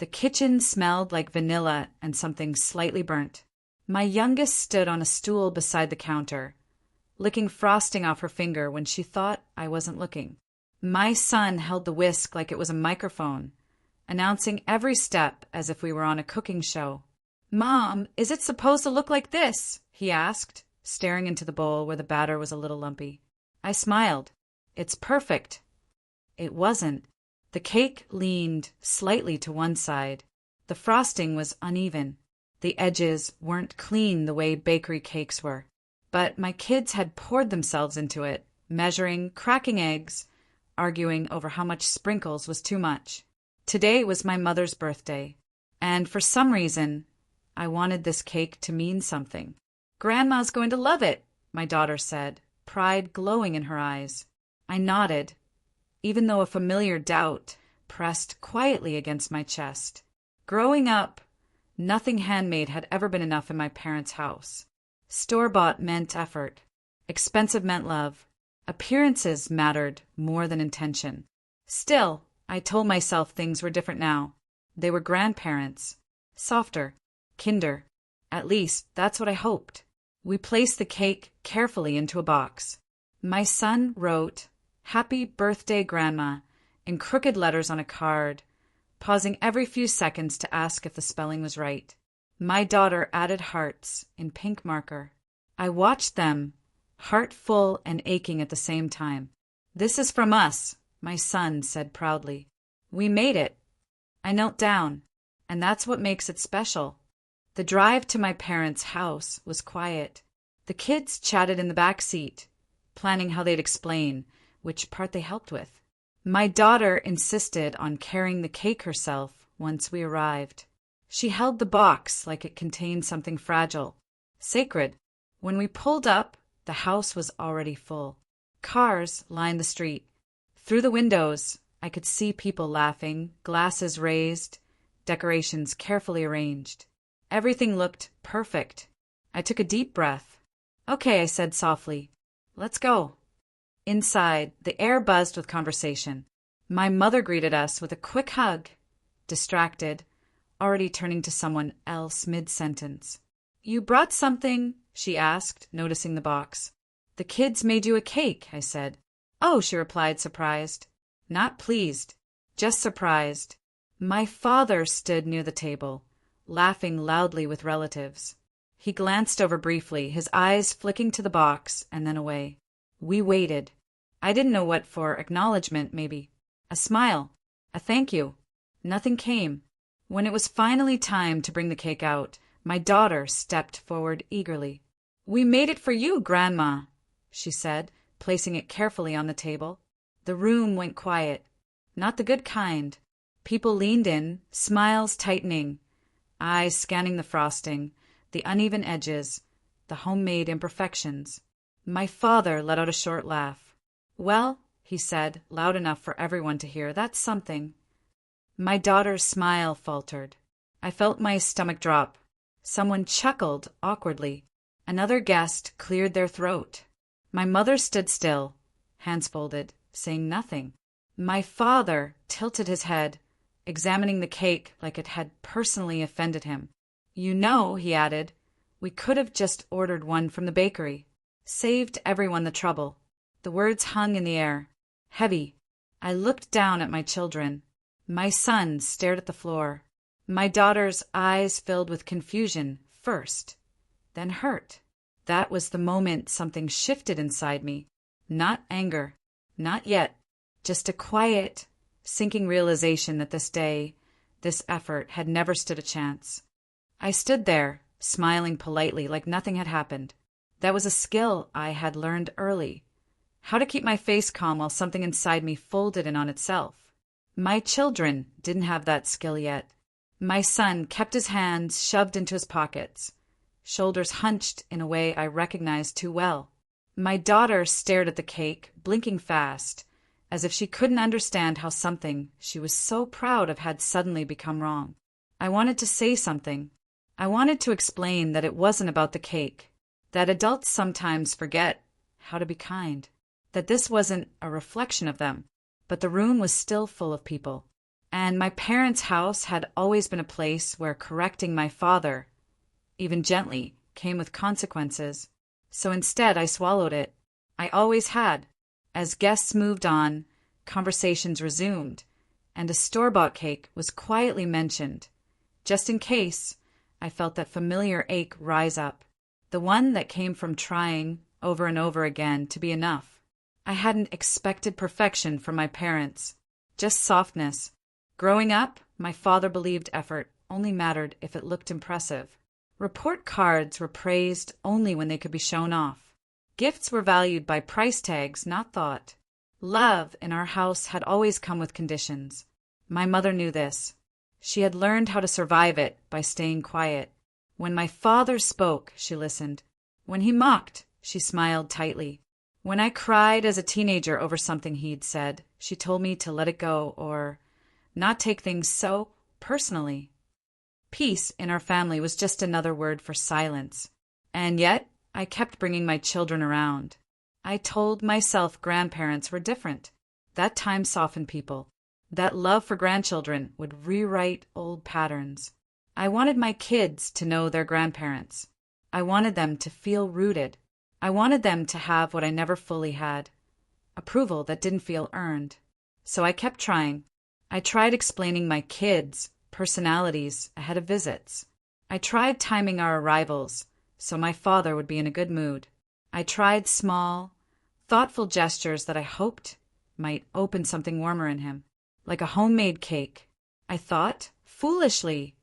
The kitchen smelled like vanilla and something slightly burnt. My youngest stood on a stool beside the counter, licking frosting off her finger when she thought I wasn't looking. My son held the whisk like it was a microphone, announcing every step as if we were on a cooking show. "Mom, is it supposed to look like this?" he asked, staring into the bowl where the batter was a little lumpy. I smiled. "It's perfect." It wasn't. The cake leaned slightly to one side. The frosting was uneven. The edges weren't clean the way bakery cakes were. But my kids had poured themselves into it, measuring, cracking eggs, arguing over how much sprinkles was too much. Today was my mother's birthday, and for some reason, I wanted this cake to mean something. "Grandma's going to love it," my daughter said, pride glowing in her eyes. I nodded, even though a familiar doubt pressed quietly against my chest. Growing up, nothing handmade had ever been enough in my parents' house. Store-bought meant effort. Expensive meant love. Appearances mattered more than intention. Still, I told myself things were different now. They were grandparents. Softer. Kinder. At least, that's what I hoped. We placed the cake carefully into a box. My son wrote, "Happy Birthday, Grandma," in crooked letters on a card, pausing every few seconds to ask if the spelling was right. My daughter added hearts in pink marker. I watched them, heart full and aching at the same time. "This is from us," my son said proudly. "We made it." I knelt down, and that's what makes it special. The drive to my parents' house was quiet. The kids chatted in the back seat, planning how they'd explain which part they helped with. My daughter insisted on carrying the cake herself once we arrived. She held the box like it contained something fragile, sacred. When we pulled up, the house was already full. Cars lined the street. Through the windows, I could see people laughing, glasses raised, decorations carefully arranged. Everything looked perfect. I took a deep breath. "Okay," I said softly. "Let's go." Inside, the air buzzed with conversation. My mother greeted us with a quick hug, distracted, already turning to someone else mid-sentence. "You brought something?" she asked, noticing the box. "The kids made you a cake," I said. "Oh," she replied, surprised. Not pleased, just surprised. My father stood near the table, laughing loudly with relatives. He glanced over briefly, his eyes flicking to the box and then away. We waited. I didn't know what for, acknowledgement maybe. A smile. A thank you. Nothing came. When it was finally time to bring the cake out, my daughter stepped forward eagerly. "We made it for you, Grandma," she said, placing it carefully on the table. The room went quiet. Not the good kind. People leaned in, smiles tightening, eyes scanning the frosting, the uneven edges, the homemade imperfections. My father let out a short laugh. "Well," he said, loud enough for everyone to hear, "that's something." My daughter's smile faltered. I felt my stomach drop. Someone chuckled awkwardly. Another guest cleared their throat. My mother stood still, hands folded, saying nothing. My father tilted his head, examining the cake like it had personally offended him. "You know," he added, "we could have just ordered one from the bakery. Saved everyone the trouble." The words hung in the air, heavy. I looked down at my children. My son stared at the floor. My daughter's eyes filled with confusion first, then hurt. That was the moment something shifted inside me. Not anger. Not yet. Just a quiet, sinking realization that this day, this effort had never stood a chance. I stood there, smiling politely like nothing had happened. That was a skill I had learned early. How to keep my face calm while something inside me folded in on itself. My children didn't have that skill yet. My son kept his hands shoved into his pockets, shoulders hunched in a way I recognized too well. My daughter stared at the cake, blinking fast, as if she couldn't understand how something she was so proud of had suddenly become wrong. I wanted to say something. I wanted to explain that it wasn't about the cake, that adults sometimes forget how to be kind, that this wasn't a reflection of them, but the room was still full of people. And my parents' house had always been a place where correcting my father, even gently, came with consequences. So instead, I swallowed it. I always had. As guests moved on, conversations resumed, and a store-bought cake was quietly mentioned. Just in case, I felt that familiar ache rise up, the one that came from trying, over and over again, to be enough. I hadn't expected perfection from my parents, just softness. Growing up, my father believed effort only mattered if it looked impressive. Report cards were praised only when they could be shown off. Gifts were valued by price tags, not thought. Love in our house had always come with conditions. My mother knew this. She had learned how to survive it by staying quiet. When my father spoke, she listened. When he mocked, she smiled tightly. When I cried as a teenager over something he'd said, she told me to let it go or not take things so personally. Peace in our family was just another word for silence. And yet, I kept bringing my children around. I told myself grandparents were different. That time softened people. That love for grandchildren would rewrite old patterns. I wanted my kids to know their grandparents. I wanted them to feel rooted. I wanted them to have what I never fully had. Approval that didn't feel earned. So I kept trying. I tried explaining my kids' personalities ahead of visits. I tried timing our arrivals so my father would be in a good mood. I tried small, thoughtful gestures that I hoped might open something warmer in him, like a homemade cake. I thought, foolishly,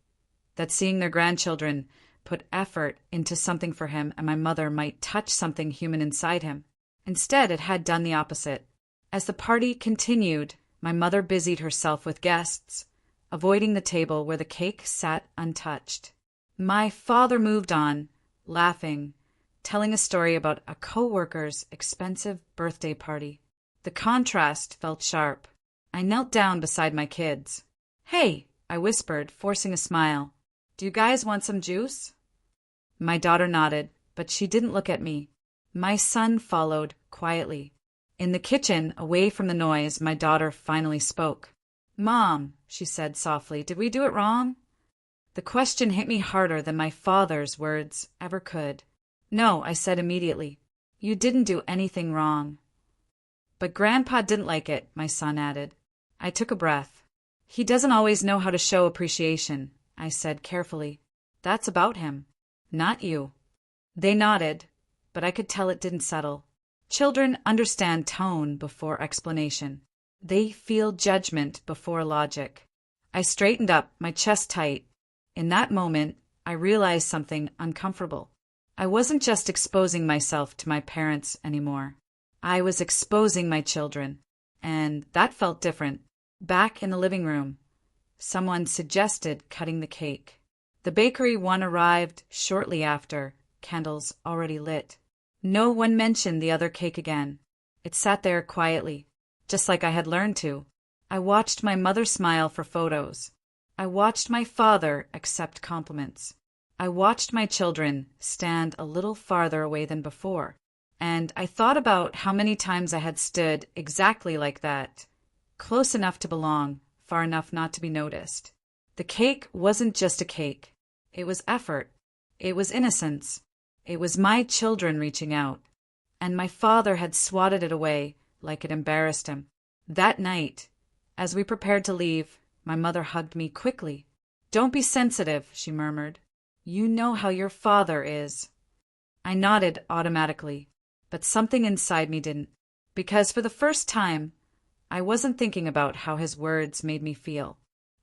that seeing their grandchildren put effort into something for him and my mother might touch something human inside him. Instead, it had done the opposite. As the party continued, my mother busied herself with guests, avoiding the table where the cake sat untouched. My father moved on, laughing, telling a story about a co-worker's expensive birthday party. The contrast felt sharp. I knelt down beside my kids. "Hey," I whispered, forcing a smile. "Do you guys want some juice?" My daughter nodded, but she didn't look at me. My son followed, quietly. In the kitchen, away from the noise, my daughter finally spoke. "Mom," she said softly, "did we do it wrong?" The question hit me harder than my father's words ever could. "No," I said immediately. "You didn't do anything wrong." "But Grandpa didn't like it," my son added. I took a breath. "He doesn't always know how to show appreciation," I said carefully. "That's about him, not you." They nodded, but I could tell it didn't settle. Children understand tone before explanation. They feel judgment before logic. I straightened up, my chest tight. In that moment, I realized something uncomfortable. I wasn't just exposing myself to my parents anymore. I was exposing my children, and that felt different. Back in the living room, someone suggested cutting the cake. The bakery one arrived shortly after, candles already lit. No one mentioned the other cake again. It sat there quietly, just like I had learned to. I watched my mother smile for photos. I watched my father accept compliments. I watched my children stand a little farther away than before. And I thought about how many times I had stood exactly like that, close enough to belong, far enough not to be noticed. The cake wasn't just a cake. It was effort. It was innocence. It was my children reaching out. And my father had swatted it away like it embarrassed him. That night, as we prepared to leave, my mother hugged me quickly. "Don't be sensitive," she murmured. "You know how your father is." I nodded automatically, but something inside me didn't, because for the first time, I wasn't thinking about how his words made me feel.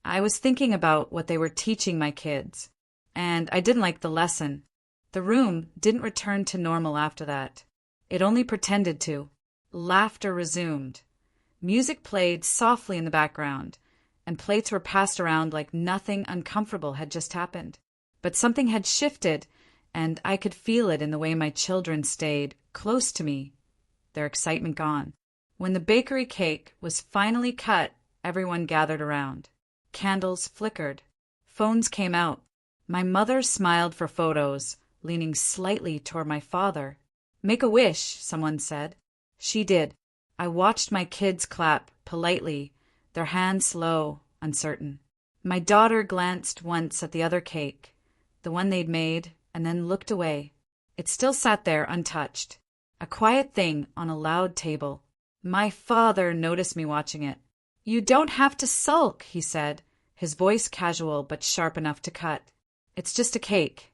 I was thinking about what they were teaching my kids, and I didn't like the lesson. The room didn't return to normal after that. It only pretended to. Laughter resumed. Music played softly in the background, and plates were passed around like nothing uncomfortable had just happened. But something had shifted, and I could feel it in the way my children stayed close to me, their excitement gone. When the bakery cake was finally cut, everyone gathered around. Candles flickered. Phones came out. My mother smiled for photos, leaning slightly toward my father. "Make a wish," someone said. She did. I watched my kids clap politely, their hands slow, uncertain. My daughter glanced once at the other cake, the one they'd made, and then looked away. It still sat there untouched, a quiet thing on a loud table. My father noticed me watching it. "You don't have to sulk," he said, his voice casual but sharp enough to cut. "It's just a cake."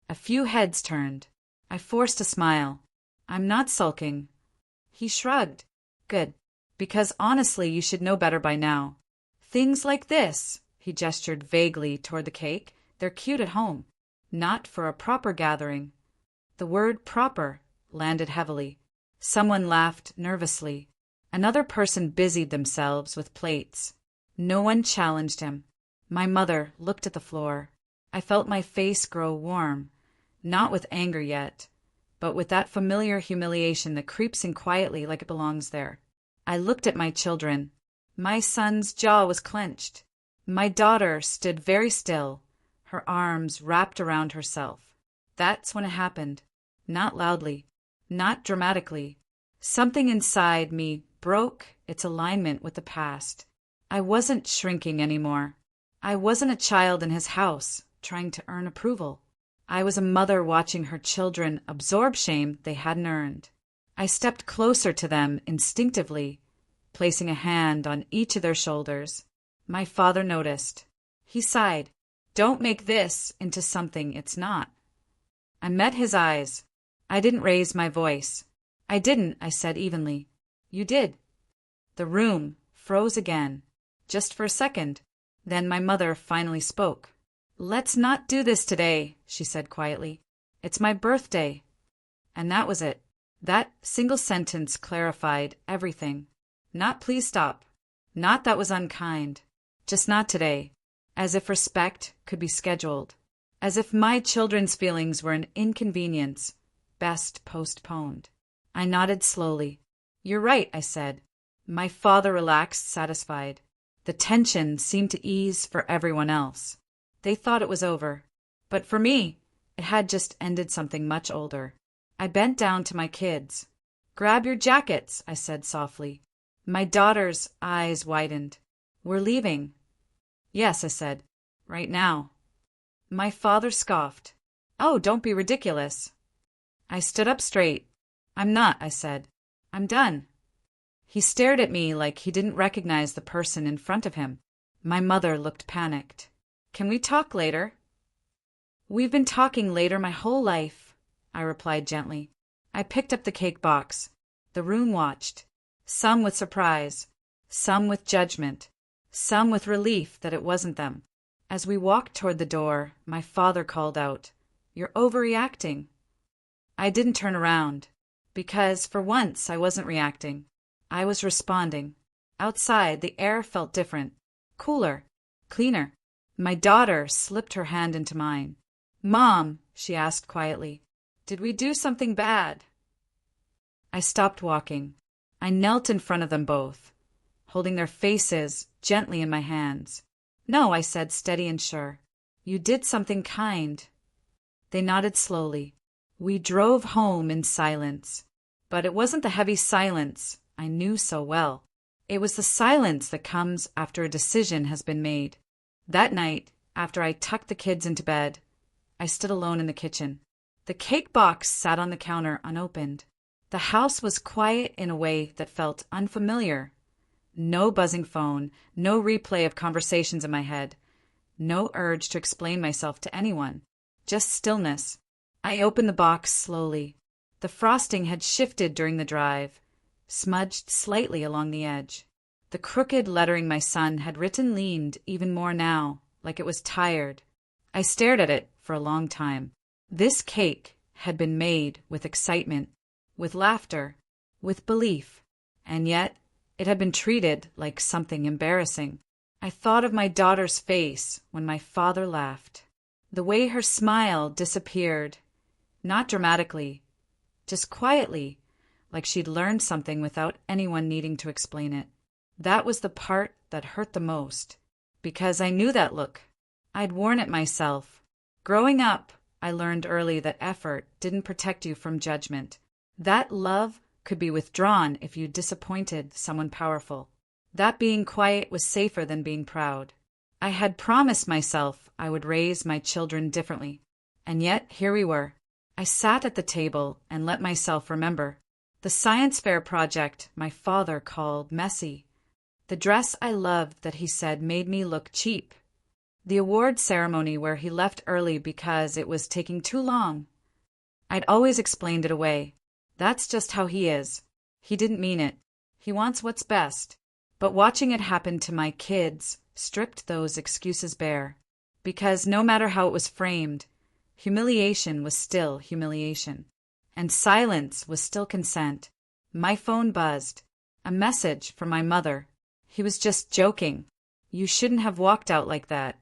A few heads turned. I forced a smile. "I'm not sulking." He shrugged. "Good. Because honestly, you should know better by now. Things like this," he gestured vaguely toward the cake, "they're cute at home. Not for a proper gathering." The word proper landed heavily. Someone laughed nervously. Another person busied themselves with plates. No one challenged him. My mother looked at the floor. I felt my face grow warm, not with anger yet, but with that familiar humiliation that creeps in quietly like it belongs there. I looked at my children. My son's jaw was clenched. My daughter stood very still, her arms wrapped around herself. That's when it happened. Not loudly, not dramatically. Something inside me broke its alignment with the past. I wasn't shrinking anymore. I wasn't a child in his house, trying to earn approval. I was a mother watching her children absorb shame they hadn't earned. I stepped closer to them instinctively, placing a hand on each of their shoulders. My father noticed. He sighed. "Don't make this into something it's not." I met his eyes. I didn't raise my voice. "I didn't," I said evenly. "You did." The room froze again, just for a second. Then my mother finally spoke. "Let's not do this today," she said quietly. "It's my birthday." And that was it. That single sentence clarified everything. Not "please stop." Not "that was unkind." Just not today. As if respect could be scheduled. As if my children's feelings were an inconvenience, best postponed. I nodded slowly. "You're right," I said. My father relaxed, satisfied. The tension seemed to ease for everyone else. They thought it was over. But for me, it had just ended something much older. I bent down to my kids. "Grab your jackets," I said softly. My daughter's eyes widened. "We're leaving." "Yes," I said. "Right now." My father scoffed. "Oh, don't be ridiculous." I stood up straight. "I'm not," I said. "I'm done." He stared at me like he didn't recognize the person in front of him. My mother looked panicked. "Can we talk later?" "We've been talking later my whole life," I replied gently. I picked up the cake box. The room watched. Some with surprise, some with judgment, some with relief that it wasn't them. As we walked toward the door, my father called out, "You're overreacting." I didn't turn around, because for once I wasn't reacting. I was responding. Outside, the air felt different, cooler, cleaner. My daughter slipped her hand into mine. "Mom," she asked quietly, "did we do something bad?" I stopped walking. I knelt in front of them both, holding their faces gently in my hands. "No," I said, steady and sure. "You did something kind." They nodded slowly. We drove home in silence. But it wasn't the heavy silence I knew so well. It was the silence that comes after a decision has been made. That night, after I tucked the kids into bed, I stood alone in the kitchen. The cake box sat on the counter unopened. The house was quiet in a way that felt unfamiliar. No buzzing phone, no replay of conversations in my head, no urge to explain myself to anyone, just stillness. I opened the box slowly. The frosting had shifted during the drive, smudged slightly along the edge. The crooked lettering my son had written leaned even more now, like it was tired. I stared at it for a long time. This cake had been made with excitement, with laughter, with belief, and yet it had been treated like something embarrassing. I thought of my daughter's face when my father laughed. The way her smile disappeared, not dramatically, just quietly, like she'd learned something without anyone needing to explain it. That was the part that hurt the most, because I knew that look. I'd worn it myself. Growing up, I learned early that effort didn't protect you from judgment. That love could be withdrawn if you disappointed someone powerful. That being quiet was safer than being proud. I had promised myself I would raise my children differently. And yet, here we were. I sat at the table and let myself remember. The science fair project my father called messy. The dress I loved that he said made me look cheap. The award ceremony where he left early because it was taking too long. I'd always explained it away. That's just how he is. He didn't mean it. He wants what's best. But watching it happen to my kids stripped those excuses bare. Because no matter how it was framed, humiliation was still humiliation. And silence was still consent. My phone buzzed. A message from my mother. He was just joking. You shouldn't have walked out like that.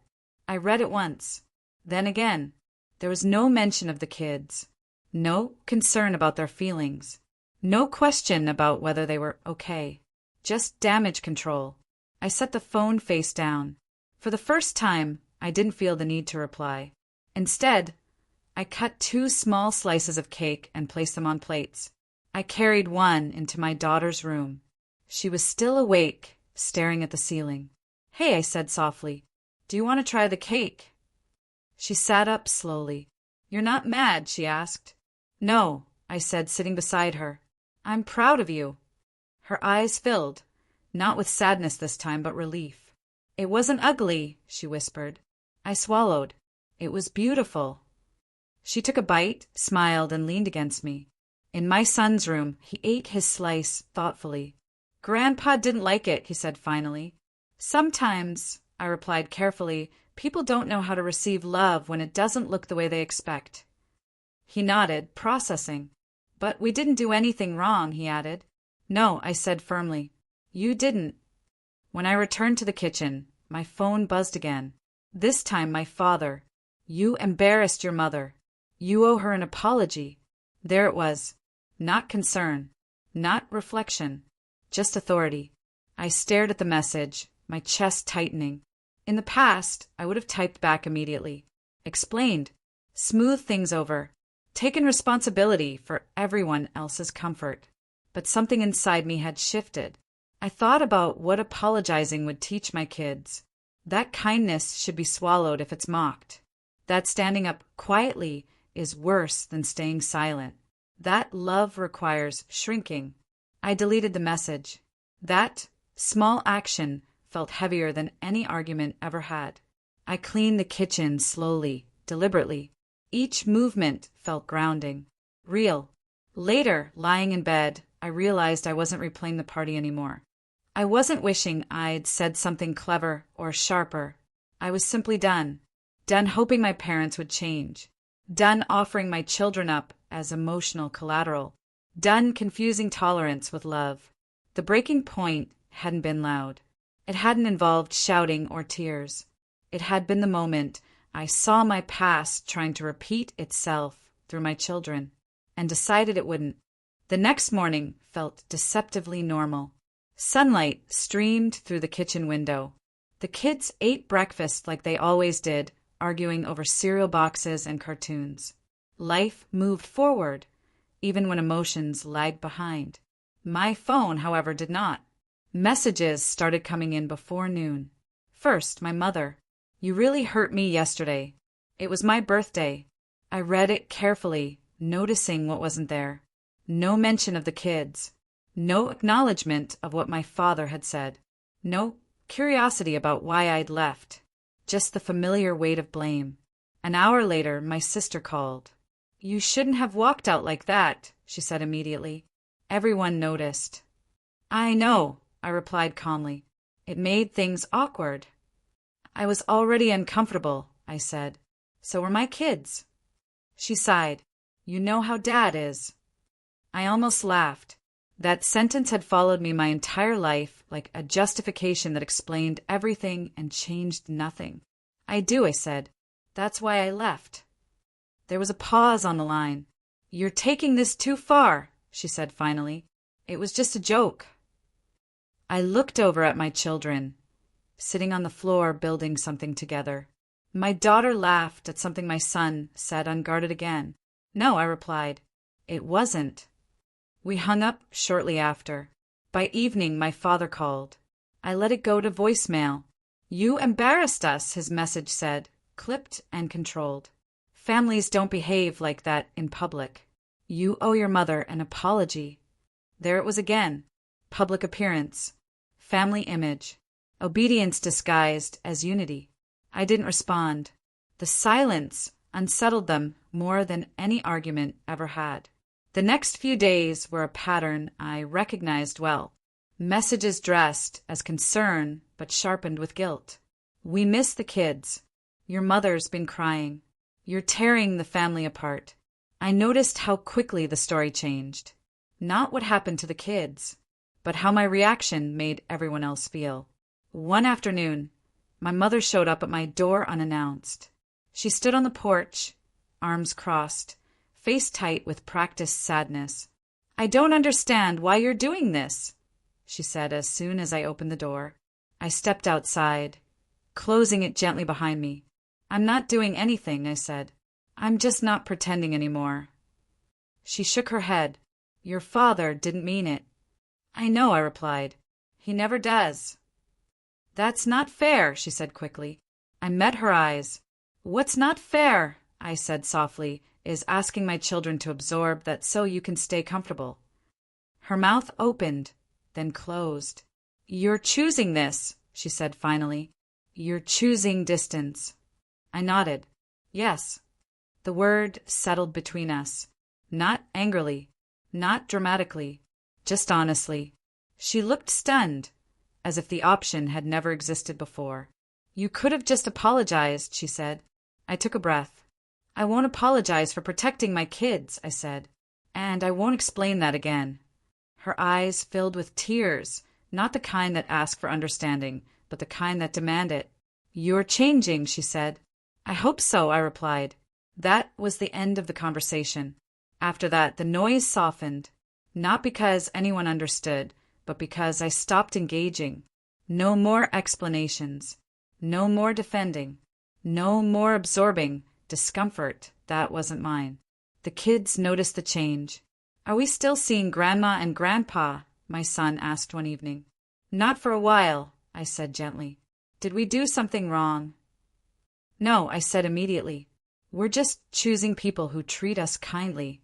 I read it once. Then again. There was no mention of the kids. No concern about their feelings. No question about whether they were okay. Just damage control. I set the phone face down. For the first time, I didn't feel the need to reply. Instead, I cut 2 small slices of cake and placed them on plates. I carried one into my daughter's room. She was still awake, staring at the ceiling. "Hey," I said softly, "do you want to try the cake?" She sat up slowly. "You're not mad?" she asked. "No," I said, sitting beside her. "I'm proud of you." Her eyes filled, not with sadness this time, but relief. "It wasn't ugly," she whispered. I swallowed. "It was beautiful." She took a bite, smiled, and leaned against me. In my son's room, he ate his slice thoughtfully. "Grandpa didn't like it," he said finally. "Sometimes," I replied carefully, "people don't know how to receive love when it doesn't look the way they expect." He nodded, processing. "But we didn't do anything wrong," he added. "No," I said firmly. "You didn't." When I returned to the kitchen, my phone buzzed again. This time my father. "You embarrassed your mother. You owe her an apology." There it was. Not concern. Not reflection. Just authority. I stared at the message, my chest tightening. In the past, I would have typed back immediately. Explained. Smoothed things over. Taken responsibility for everyone else's comfort. But something inside me had shifted. I thought about what apologizing would teach my kids. That kindness should be swallowed if it's mocked. That standing up quietly is worse than staying silent. That love requires shrinking. I deleted the message. That small action felt heavier than any argument ever had. I cleaned the kitchen slowly, deliberately. Each movement felt grounding. Real. Later, lying in bed, I realized I wasn't replaying the party anymore. I wasn't wishing I'd said something clever or sharper. I was simply done. Done hoping my parents would change. Done offering my children up as emotional collateral. Done confusing tolerance with love. The breaking point hadn't been loud. It hadn't involved shouting or tears. It had been the moment I saw my past trying to repeat itself through my children, and decided it wouldn't. The next morning felt deceptively normal. Sunlight streamed through the kitchen window. The kids ate breakfast like they always did, arguing over cereal boxes and cartoons. Life moved forward, even when emotions lagged behind. My phone, however, did not. Messages started coming in before noon. First, my mother. "You really hurt me yesterday. It was my birthday." I read it carefully, noticing what wasn't there. No mention of the kids. No acknowledgement of what my father had said. No curiosity about why I'd left. Just the familiar weight of blame. An hour later, my sister called. "You shouldn't have walked out like that," she said immediately. Everyone noticed. "I know," I replied calmly. "It made things awkward." "I was already uncomfortable," I said. "So were my kids." She sighed. "You know how Dad is." I almost laughed. That sentence had followed me my entire life, like a justification that explained everything and changed nothing. "I do," I said. "That's why I left." There was a pause on the line. "You're taking this too far," she said finally. "It was just a joke." I looked over at my children, sitting on the floor building something together. My daughter laughed at something my son said, unguarded again. "No," I replied. "It wasn't." We hung up shortly after. By evening, my father called. I let it go to voicemail. "You embarrassed us," his message said, clipped and controlled. "Families don't behave like that in public. You owe your mother an apology." There it was again. Public appearance. Family image. Obedience disguised as unity. I didn't respond. The silence unsettled them more than any argument ever had. The next few days were a pattern I recognized well. Messages dressed as concern but sharpened with guilt. "We miss the kids. Your mother's been crying. You're tearing the family apart." I noticed how quickly the story changed. Not what happened to the kids, but how my reaction made everyone else feel. One afternoon, my mother showed up at my door unannounced. She stood on the porch, arms crossed, face tight with practiced sadness. "I don't understand why you're doing this," she said as soon as I opened the door. I stepped outside, closing it gently behind me. "I'm not doing anything," I said. "I'm just not pretending anymore." She shook her head. "Your father didn't mean it." "I know," I replied. "He never does." "That's not fair," she said quickly. I met her eyes. "What's not fair," I said softly, "is asking my children to absorb that so you can stay comfortable." Her mouth opened, then closed. "You're choosing this," she said finally. "You're choosing distance." I nodded. Yes. The word settled between us. Not angrily, not dramatically, just honestly. She looked stunned, as if the option had never existed before. "You could have just apologized," she said. I took a breath. "I won't apologize for protecting my kids," I said. "And I won't explain that again." Her eyes filled with tears, not the kind that ask for understanding, but the kind that demand it. "You're changing," she said. "I hope so," I replied. That was the end of the conversation. After that, the noise softened, not because anyone understood, but because I stopped engaging. No more explanations. No more defending. No more absorbing discomfort that wasn't mine. The kids noticed the change. "Are we still seeing Grandma and Grandpa?" my son asked one evening. "Not for a while," I said gently. "Did we do something wrong?" "No," I said immediately. "We're just choosing people who treat us kindly."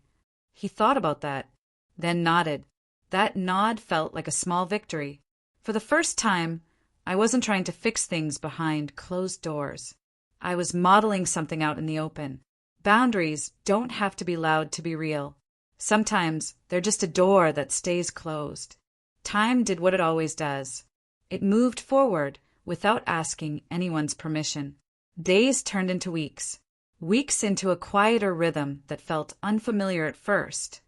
He thought about that, then nodded. That nod felt like a small victory. For the first time, I wasn't trying to fix things behind closed doors. I was modeling something out in the open. Boundaries don't have to be loud to be real. Sometimes they're just a door that stays closed. Time did what it always does. It moved forward without asking anyone's permission. Days turned into weeks. Weeks into a quieter rhythm that felt unfamiliar at first,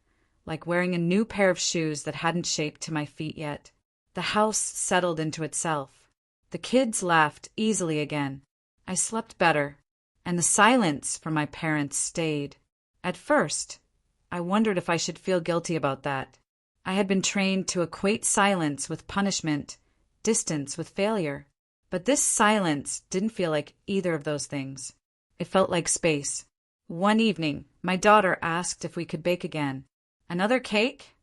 like wearing a new pair of shoes that hadn't shaped to my feet yet. The house settled into itself. The kids laughed easily again. I slept better, and the silence from my parents stayed. At first, I wondered if I should feel guilty about that. I had been trained to equate silence with punishment, distance with failure. But this silence didn't feel like either of those things. It felt like space. One evening, my daughter asked if we could bake again. "Another cake?"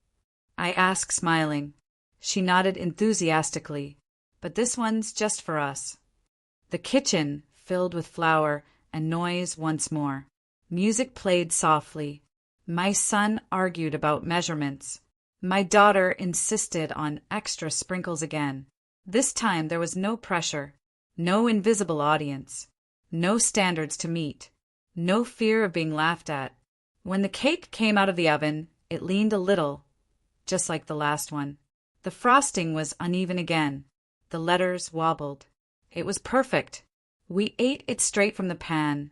I asked, smiling. She nodded enthusiastically. "But this one's just for us." The kitchen filled with flour and noise once more. Music played softly. My son argued about measurements. My daughter insisted on extra sprinkles again. This time there was no pressure, no invisible audience, no standards to meet, no fear of being laughed at. When the cake came out of the oven, it leaned a little, just like the last one. The frosting was uneven again. The letters wobbled. It was perfect. We ate it straight from the pan,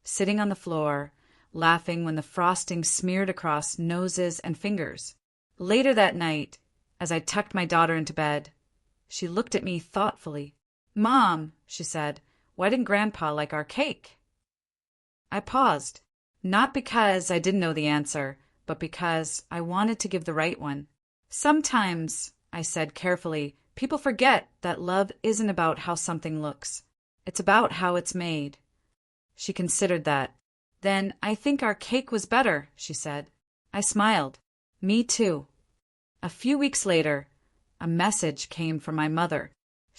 sitting on the floor, laughing when the frosting smeared across noses and fingers. Later that night, as I tucked my daughter into bed, she looked at me thoughtfully. "Mom," she said, "why didn't Grandpa like our cake?" I paused, not because I didn't know the answer, but because I wanted to give the right one. "Sometimes," I said carefully, "people forget that love isn't about how something looks. It's about how it's made." She considered that. "Then I think our cake was better," she said. I smiled. "Me too." A few weeks later, a message came from my mother.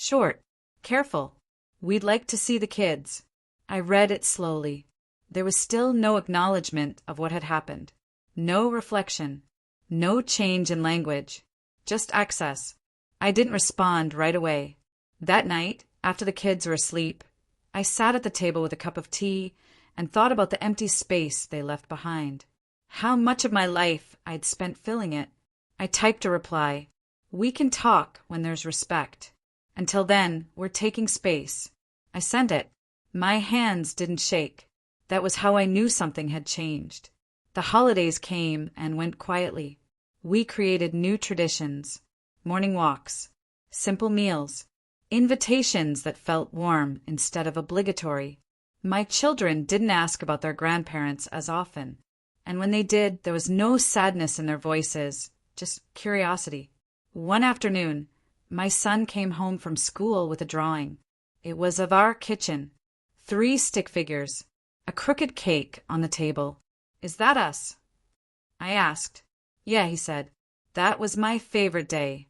Short. Careful. We'd like to see the kids. I read it slowly. There was still no acknowledgement of what had happened. No reflection. No change in language. Just access. I didn't respond right away. That night, after the kids were asleep, I sat at the table with a cup of tea and thought about the empty space they left behind. How much of my life I'd spent filling it. I typed a reply. We can talk when there's respect. Until then, we're taking space. I sent it. My hands didn't shake. That was how I knew something had changed. The holidays came and went quietly. We created new traditions. Morning walks. Simple meals. Invitations that felt warm instead of obligatory. My children didn't ask about their grandparents as often. And when they did, there was no sadness in their voices, just curiosity. One afternoon, my son came home from school with a drawing. It was of our kitchen. 3 stick figures. A crooked cake on the table. Is that us? I asked. Yeah, he said. That was my favorite day.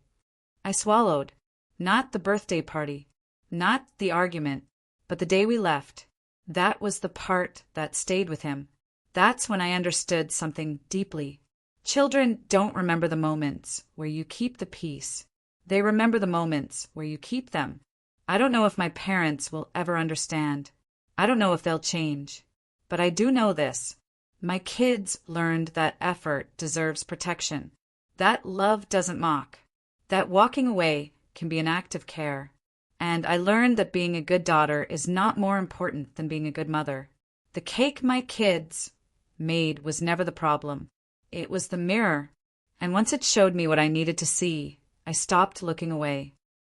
I swallowed. Not the birthday party. Not the argument. But the day we left. That was the part that stayed with him. That's when I understood something deeply. Children don't remember the moments where you keep the peace. They remember the moments where you keep them. I don't know if my parents will ever understand. I don't know if they'll change. But I do know this. My kids learned that effort deserves protection. That love doesn't mock. That walking away can be an act of care. And I learned that being a good daughter is not more important than being a good mother. The cake my kids made was never the problem. It was the mirror. And once it showed me what I needed to see, I stopped looking away.